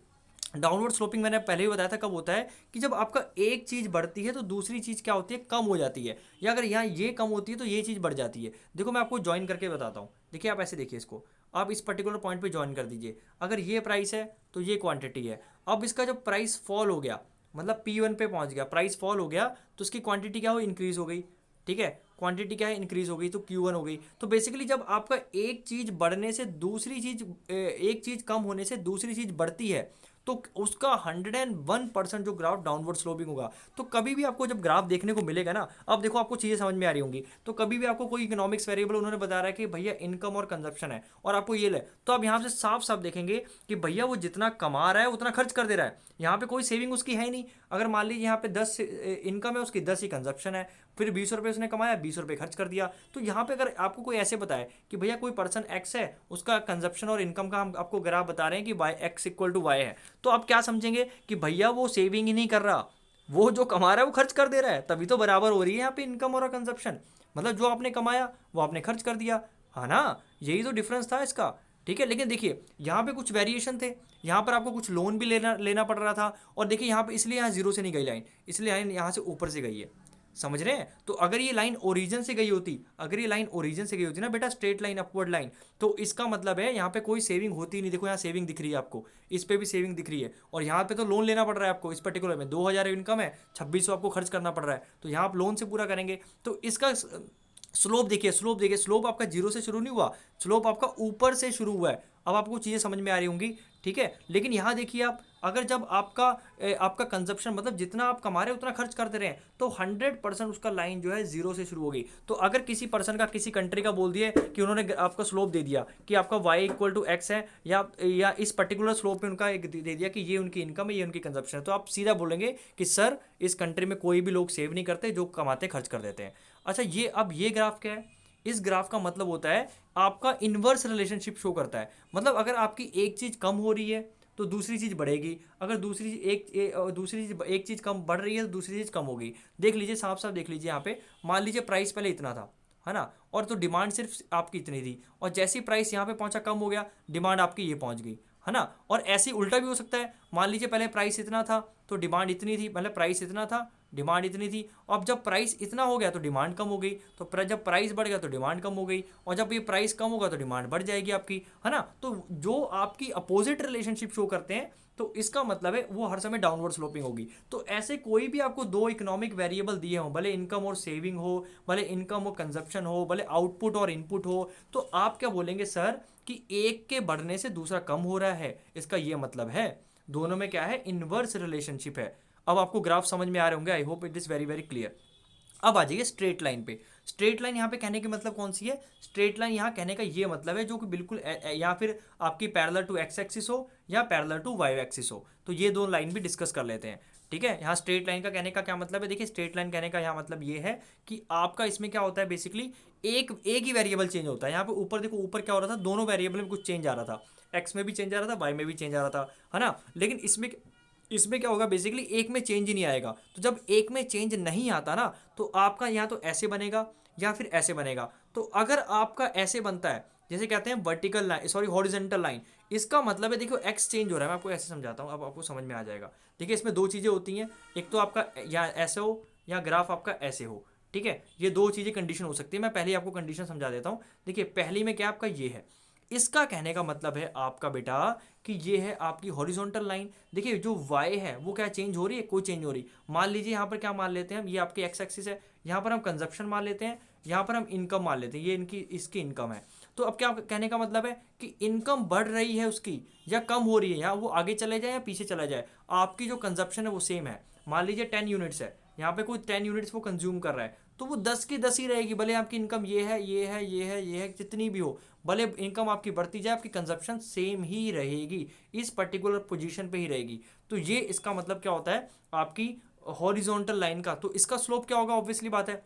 डाउनवर्ड स्लोपिंग मैंने पहले ही बताया था कब होता है, कि जब आपका एक चीज़ बढ़ती है तो दूसरी चीज़ क्या होती है, कम हो जाती है, या अगर यहाँ ये कम होती है तो ये चीज़ बढ़ जाती है। देखो मैं आपको ज्वाइन करके बताता हूँ, देखिए आप ऐसे देखिए इसको, आप इस पर्टिकुलर पॉइंट पे ज्वाइन कर दीजिए। अगर ये प्राइस है तो ये क्वांटिटी है, अब इसका जब प्राइस फॉल हो गया, मतलब P1 पे पहुंच गया, प्राइस फॉल हो गया, तो उसकी क्वांटिटी क्या हो, इंक्रीज हो गई, ठीक है। क्वांटिटी क्या है, इंक्रीज हो गई, तो Q1 हो गई। तो बेसिकली जब आपका एक चीज़ बढ़ने से दूसरी चीज़, एक चीज़ कम होने से दूसरी चीज़ बढ़ती है, तो उसका 101% जो ग्राफ डाउनवर्ड स्लोपिंग होगा। तो कभी भी आपको जब ग्राफ देखने को मिलेगा ना, अब देखो आपको चीज़ें समझ में आ रही होंगी, तो कभी भी आपको कोई इकोनॉमिक्स वेरिएबल उन्होंने बता रहा है कि भैया इनकम और कंजप्शन है, और आपको ये ले, तो आप यहाँ से साफ साफ देखेंगे कि भैया वो जितना कमा रहा है उतना खर्च कर दे रहा है, यहाँ पे कोई सेविंग उसकी है ही नहीं। अगर मान लीजिए यहाँ पे 10 इनकम है, उसकी 10 ही कंजप्शन है, फिर 20 रुपये उसने कमाया, 20 रुपये खर्च कर दिया। तो यहाँ पे अगर आपको कोई ऐसे बताए कि भैया कोई पर्सन एक्स है, उसका कंजप्शन और इनकम का हम आपको ग्राफ बता रहे हैं कि y x equal to y है, तो आप क्या समझेंगे कि भैया वो सेविंग ही नहीं कर रहा, वो जो कमा रहा है वो खर्च कर दे रहा है, तभी तो बराबर हो रही है यहाँ पे इनकम और कंजप्शन। मतलब जो आपने कमाया वो आपने खर्च कर दिया, है ना, यही तो डिफरेंस था इसका। ठीक है, लेकिन देखिए यहाँ पे कुछ वेरिएशन थे, यहाँ पर आपको कुछ लोन भी लेना लेना पड़ रहा था। और देखिए यहाँ पे इसलिए यहाँ जीरो से नहीं गई लाइन, इसलिए लाइन यहाँ से ऊपर से गई है, समझ रहे हैं। तो अगर ये लाइन ओरिजिन से गई होती, अगर ये लाइन ओरिजिन से गई होती ना बेटा, स्ट्रेट लाइन अपवर्ड लाइन, तो इसका मतलब है यहाँ पे कोई सेविंग होती नहीं। देखो यहाँ सेविंग दिख रही है आपको, इस पे भी सेविंग दिख रही है, और यहाँ पे तो लोन लेना पड़ रहा है आपको। इस पर्टिकुलर में 2000 इनकम है, 2600 आपको खर्च करना पड़ रहा है, तो यहाँ आप लोन से पूरा करेंगे। तो इसका स्लोप देखिए, स्लोप देखिए, स्लोप आपका जीरो से शुरू नहीं हुआ, स्लोप आपका ऊपर से शुरू हुआ है। अब आपको चीज़ें समझ में आ रही होंगी, ठीक है। लेकिन यहाँ देखिए आप, अगर जब आपका कंजप्शन मतलब जितना आप कमा रहे हैं उतना खर्च करते रहे, तो 100% उसका लाइन जो है जीरो से शुरू होगी। तो अगर किसी पर्सन का, किसी कंट्री का बोल दिए कि उन्होंने आपका स्लोप दे दिया कि आपका वाई इक्वल टू एक्स है, या इस पर्टिकुलर स्लोप में उनका एक दे दिया कि ये उनकी इनकम है, ये उनकी कंजप्शन है, तो आप सीधा बोलेंगे कि सर इस कंट्री में कोई भी लोग सेव नहीं करते, जो कमाते खर्च कर देते हैं। अच्छा, ये ग्राफ क्या है? इस ग्राफ का मतलब होता है आपका इन्वर्स रिलेशनशिप शो करता है। मतलब अगर आपकी एक चीज़ कम हो रही है तो दूसरी चीज़ बढ़ेगी, अगर दूसरी चीज़ एक चीज़ कम बढ़ रही है तो दूसरी चीज़ कम होगी। देख लीजिए, साफ साफ देख लीजिए यहाँ पे, मान लीजिए प्राइस पहले इतना था, है ना, और तो डिमांड सिर्फ आपकी इतनी थी, और जैसी प्राइस यहाँ पे पहुँचा कम हो गया, डिमांड आपकी ये पहुँच गई, है ना। और ऐसे ही उल्टा भी हो सकता है, मान लीजिए पहले प्राइस इतना था तो डिमांड इतनी थी, पहले प्राइस इतना था डिमांड इतनी थी, अब जब प्राइस इतना हो गया तो डिमांड कम हो गई, तो जब प्राइस बढ़ गया तो डिमांड कम हो गई, और जब ये प्राइस कम होगा तो डिमांड बढ़ जाएगी आपकी, है ना। तो जो आपकी अपोजिट रिलेशनशिप शो करते हैं, तो इसका मतलब है वो हर समय डाउनवर्ड स्लोपिंग होगी। तो ऐसे कोई भी आपको दो इकोनॉमिक वेरिएबल दिए हों, भले इनकम और सेविंग हो, भले इनकम और कंजप्शन हो, भले आउटपुट और इनपुट हो, तो आप क्या बोलेंगे सर कि एक के बढ़ने से दूसरा कम हो रहा है, इसका ये मतलब है दोनों में क्या है, इनवर्स रिलेशनशिप है। अब आपको ग्राफ समझ में आ रहे होंगे, आई hope it is very very clear. अब आ जाइए स्ट्रेट लाइन पे। स्ट्रेट लाइन यहाँ पे कहने की मतलब कौन सी है? स्ट्रेट लाइन यहाँ कहने का ये मतलब है जो कि बिल्कुल या फिर आपकी पैरेलल टू एक्स एक्सिस हो या पैरेलल टू वाई एक्सिस हो। तो ये दो लाइन भी डिस्कस कर लेते हैं, ठीक है। यहाँ स्ट्रेट लाइन का कहने का क्या मतलब है? देखिए, स्ट्रेट लाइन कहने का यहाँ मतलब ये है कि आपका इसमें क्या होता है, बेसिकली एक ही वेरिएबल चेंज होता है। यहाँ पे ऊपर देखो, ऊपर क्या हो रहा था, दोनों वेरिएबल में कुछ चेंज आ रहा था, एक्स में भी चेंज आ रहा था, वाई में भी चेंज आ रहा था, है ना। लेकिन इसमें क्या होगा, बेसिकली एक में चेंज ही नहीं आएगा। तो जब एक में चेंज नहीं आता ना, तो आपका यहाँ तो ऐसे बनेगा या फिर ऐसे बनेगा। तो अगर आपका ऐसे बनता है, जैसे कहते हैं vertical line, sorry horizontal line, इसका मतलब है, देखो एक्स चेंज हो रहा है। मैं आपको ऐसे समझाता हूँ, अब आपको समझ में आ जाएगा। देखिए, इसमें दो चीज़ें होती हैं, एक तो आपका या ऐसे हो या ग्राफ आपका ऐसे हो, ठीक है। ये दो चीज़ें कंडीशन हो सकती है। मैं पहले आपको कंडीशन समझा देता हूँ। देखिए, पहली में क्या आपका ये है, इसका कहने का मतलब है आपका बेटा कि ये है आपकी हॉरिजॉन्टल लाइन। देखिए, जो वाई है वो क्या चेंज हो रही है? कोई चेंज हो रही। मान लीजिए यहाँ पर क्या मान लेते हैं हम, ये आपके एक्स एक्सिस है, यहाँ पर हम कंजप्शन मान लेते हैं, यहाँ पर हम इनकम मान लेते हैं, ये इसकी इनकम है। तो अब क्या कहने का मतलब है कि इनकम बढ़ रही है उसकी या कम हो रही है, या वो आगे चले जाए या पीछे चला जाए, आपकी जो कंजप्शन है वो सेम है। मान लीजिए 10 यूनिट्स है, यहाँ पे कोई 10 यूनिट्स वो कंज्यूम कर रहा है, तो वो 10 की 10 ही रहेगी। भले आपकी इनकम ये है, ये है, ये है, ये है, जितनी भी हो, भले इनकम आपकी बढ़ती जाए, आपकी कंजप्शन सेम ही रहेगी, इस पर्टिकुलर पोजीशन पे ही रहेगी। तो ये इसका मतलब क्या होता है आपकी हॉरिजॉन्टल लाइन का। तो इसका स्लोप क्या होगा? ऑब्वियसली बात है।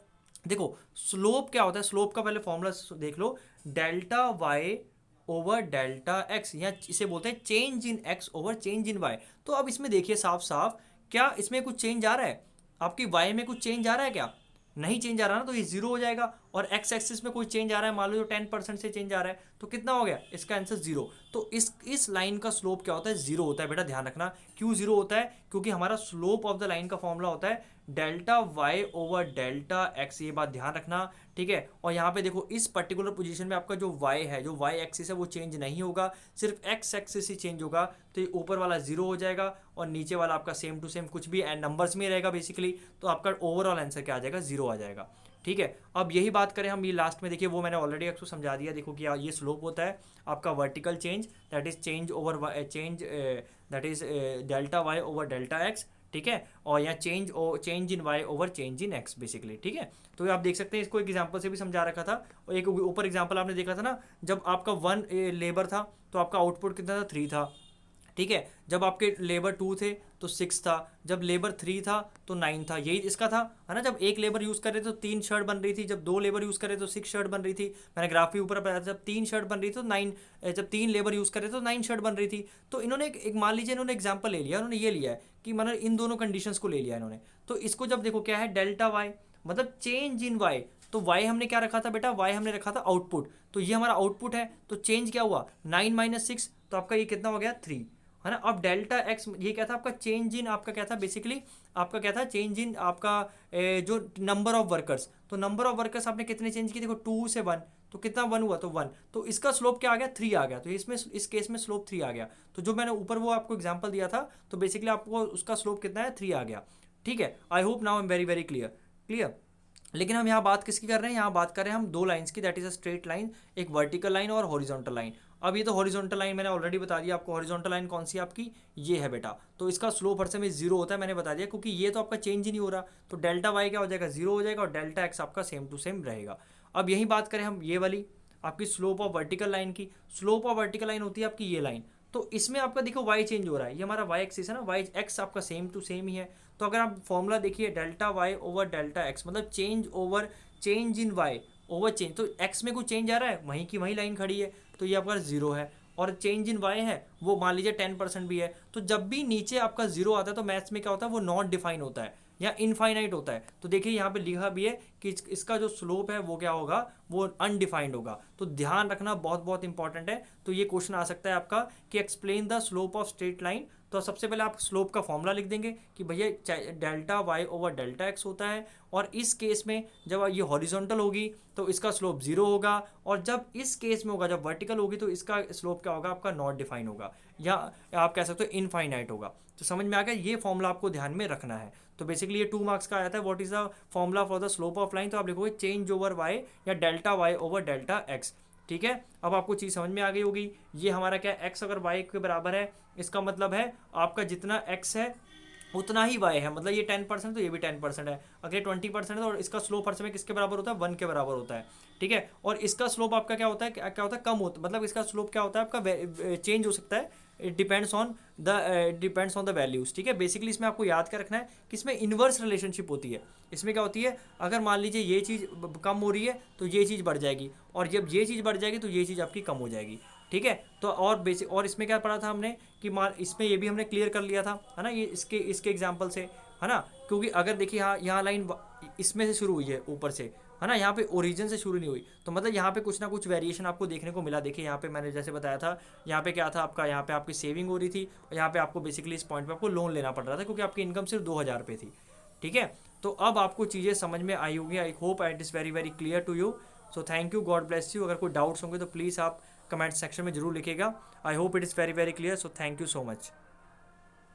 देखो, स्लोप क्या होता है, स्लोप का पहले फॉर्मूला देख लो, delta Y over delta X, या इसे बोलते हैं change in X over change in Y. तो अब इसमें देखिए साफ साफ, क्या इसमें कुछ चेंज आ रहा है? आपकी वाई में कुछ चेंज आ रहा है क्या? नहीं चेंज आ रहा ना, तो ये जीरो हो जाएगा। और एक्स एक्सिस में कोई चेंज आ रहा है, मान लो जो 10% से चेंज आ रहा है, तो कितना हो गया? इसका आंसर जीरो। तो इस लाइन का स्लोप क्या होता है? जीरो होता है बेटा, ध्यान रखना। क्यों जीरो होता है? क्योंकि हमारा स्लोप ऑफ द लाइन का फॉर्मूला होता है delta Y over delta x, ये बात ध्यान रखना, ठीक है। और यहाँ पे देखो, इस पर्टिकुलर पोजीशन में आपका जो वाई है, जो वाई एक्सिस है, वो चेंज नहीं होगा, सिर्फ एक्स एक्सिस ही चेंज होगा। तो ये ऊपर वाला जीरो हो जाएगा और नीचे वाला आपका सेम टू सेम कुछ भी नंबर्स में रहेगा बेसिकली। तो आपका ओवरऑल आंसर क्या आ जाएगा? जीरो आ जाएगा, ठीक है। अब यही बात करें हम, ये लास्ट में देखिए, वो मैंने ऑलरेडी आपको समझा दिया। देखो कि ये स्लोप होता है आपका vertical change, that is change over change, that is delta Y over delta x, ठीक है। और यहाँ change in Y over change in x basically, ठीक है। तो आप देख सकते हैं, इसको एक एग्जांपल से भी समझा रखा था। और एक ऊपर एग्जांपल आपने देखा था ना, जब आपका 1 लेबर था तो आपका आउटपुट कितना था? 3 था। ठीक है। जब आपके लेबर 2 थे तो 6 था, जब लेबर 3 था तो 9 था, यही इसका था, है ना। जब एक लेबर यूज़ कर रहे थे तो 3 शर्ट बन रही थी, जब 2 लेबर यूज़ कर रहे थे तो 6 शर्ट बन रही थी। मैंने ग्राफ भी ऊपर बताया था, जब 3 शर्ट बन रही थी तो 9, जब 3 लेबर यूज़ कर रहे थे तो 9 शर्ट बन रही थी। तो इन्होंने एक मान लीजिए इन्होंने एग्जाम्पल ले लिया, उन्होंने ये लिया है कि मतलब इन दोनों कंडीशंस को ले लिया इन्होंने। तो इसको जब देखो क्या है डेल्टा वाई, मतलब चेंज इन वाई। तो वाई हमने क्या रखा था बेटा, वाई हमने रखा था आउटपुट, तो ये हमारा आउटपुट है। तो चेंज क्या हुआ 9 माइनस 6, तो आपका ये कितना हो गया 3, है ना। अब डेल्टा एक्स ये क्या था आपका चेंज इन, आपका क्या था बेसिकली, आपका क्या था चेंज इन आपका जो नंबर ऑफ वर्कर्स। तो नंबर ऑफ वर्कर्स आपने कितने चेंज किए, देखो 2 से 1, तो कितना 1 हुआ, तो 1, तो इसका स्लोप क्या आ गया 3 आ गया। तो इसमें इस केस में स्लोप 3 आ गया। तो जो मैंने ऊपर वो आपको एग्जांपल दिया था, तो बेसिकली आपको उसका स्लोप कितना है 3 आ गया। ठीक है, I hope now I am very very clear clear. लेकिन हम यहाँ बात किसकी कर रहे हैं, यहाँ बात कर रहे हैं हम दो लाइंस की, that is a straight line, एक वर्टिकल लाइन और हॉरिजॉन्टल लाइन। अब ये तो हॉरिजॉन्टल लाइन मैंने ऑलरेडी बता दिया आपको, हॉरिजॉन्टल लाइन कौन सी आपकी, ये है बेटा। तो इसका स्लोप हर समय 0 होता है, मैंने बता दिया, क्योंकि ये तो आपका चेंज ही नहीं हो रहा। तो डेल्टा वाई क्या हो जाएगा 0 हो जाएगा, और डेल्टा एक्स आपका सेम टू सेम रहेगा। अब यही बात करें हम ये वाली आपकी स्लोप ऑफ वर्टिकल लाइन की, स्लोप ऑफ वर्टिकल लाइन होती है आपकी ये लाइन। तो इसमें आपका देखो वाई चेंज हो रहा है, ये हमारा वाई एक्सिस है ना, वाई एक्स आपका सेम टू सेम ही है। तो अगर आप फॉर्मूला देखिए delta Y over delta X, मतलब change over change in Y over change, तो एक्स में कुछ चेंज आ रहा है, वहीं की वहीं लाइन खड़ी है, तो ये आपका 0 है। और चेंज इन वाई है वो मान लीजिए 10% भी है। तो जब भी नीचे आपका 0 आता है तो मैथ्स में क्या होता है, वो नॉट डिफाइन होता है या इनफाइनाइट होता है। तो देखिए यहाँ पे लिखा भी है कि इसका जो स्लोप है वो क्या होगा, वो अनडिफाइंड होगा। तो ध्यान रखना बहुत बहुत इंपॉर्टेंट है। तो ये क्वेश्चन आ सकता है आपका कि explain the slope of straight line. तो सबसे पहले आप स्लोप का फॉर्मूला लिख देंगे कि भैया delta Y over delta x होता है, और इस केस में जब ये हॉरिजॉन्टल होगी तो इसका स्लोप 0 होगा, और जब इस केस में होगा जब वर्टिकल होगी तो इसका स्लोप क्या होगा आपका नॉट डिफाइन होगा, या आप कह सकते हो इनफाइनाइट होगा। तो समझ में आ गया, ये फॉर्मूला आपको ध्यान में रखना है। तो बेसिकली ये 2 मार्क्स का आया था, what is the formula for the slope of line. तो आप लिखोगे चेंज ओवर वाई या delta Y over delta x. ठीक है, अब आपको चीज़ समझ में आ गई होगी। ये हमारा क्या एक्स अगर वाई के बराबर है, इसका मतलब है आपका जितना एक्स है उतना ही वाई है, मतलब ये 10% तो ये भी 10% है, अगर 20% है, और इसका स्लोप हर समय किसके बराबर होता है 1 के बराबर होता है। ठीक है, और इसका स्लोप आपका क्या होता है, क्या होता है कम होता, मतलब इसका स्लोप क्या होता है आपका चेंज हो सकता है, it depends on the values. ठीक है, बेसिकली इसमें आपको याद क्या रखना है कि इसमें इन्वर्स रिलेशनशिप होती है। इसमें क्या होती है, अगर मान लीजिए ये चीज़ कम हो रही है तो ये चीज़ बढ़ जाएगी, और जब ये चीज़ बढ़ जाएगी तो ये चीज़ आपकी कम हो जाएगी। ठीक है, तो और बेसिक और इसमें क्या पढ़ा था हमने कि मान इसमें ये भी हमने क्लियर कर लिया था, है ना, ये इसके एग्जाम्पल से, है ना। क्योंकि अगर देखिए यहाँ लाइन इसमें से शुरू हुई है ऊपर से, है ना, यहाँ पे ओरिजिन से शुरू नहीं हुई, तो मतलब यहाँ पे कुछ ना कुछ वेरिएशन आपको देखने को मिला। देखिए यहाँ पे मैंने जैसे बताया था, यहाँ पे क्या था आपका, यहाँ पे आपकी सेविंग हो रही थी, और यहाँ पे आपको बेसिकली इस पॉइंट पे आपको लोन लेना पड़ रहा था, क्योंकि आपकी इनकम सिर्फ 2000 रुपये थी। ठीक है, तो अब आपको चीज़ें समझ में आई होंगी, I hope it is very very clear to you. So thank you, God bless you. अगर कोई डाउट्स होंगे तो प्लीज़ आप कमेंट सेक्शन में जरूर लिखिएगा। आई hope it is very very clear, so thank you so much.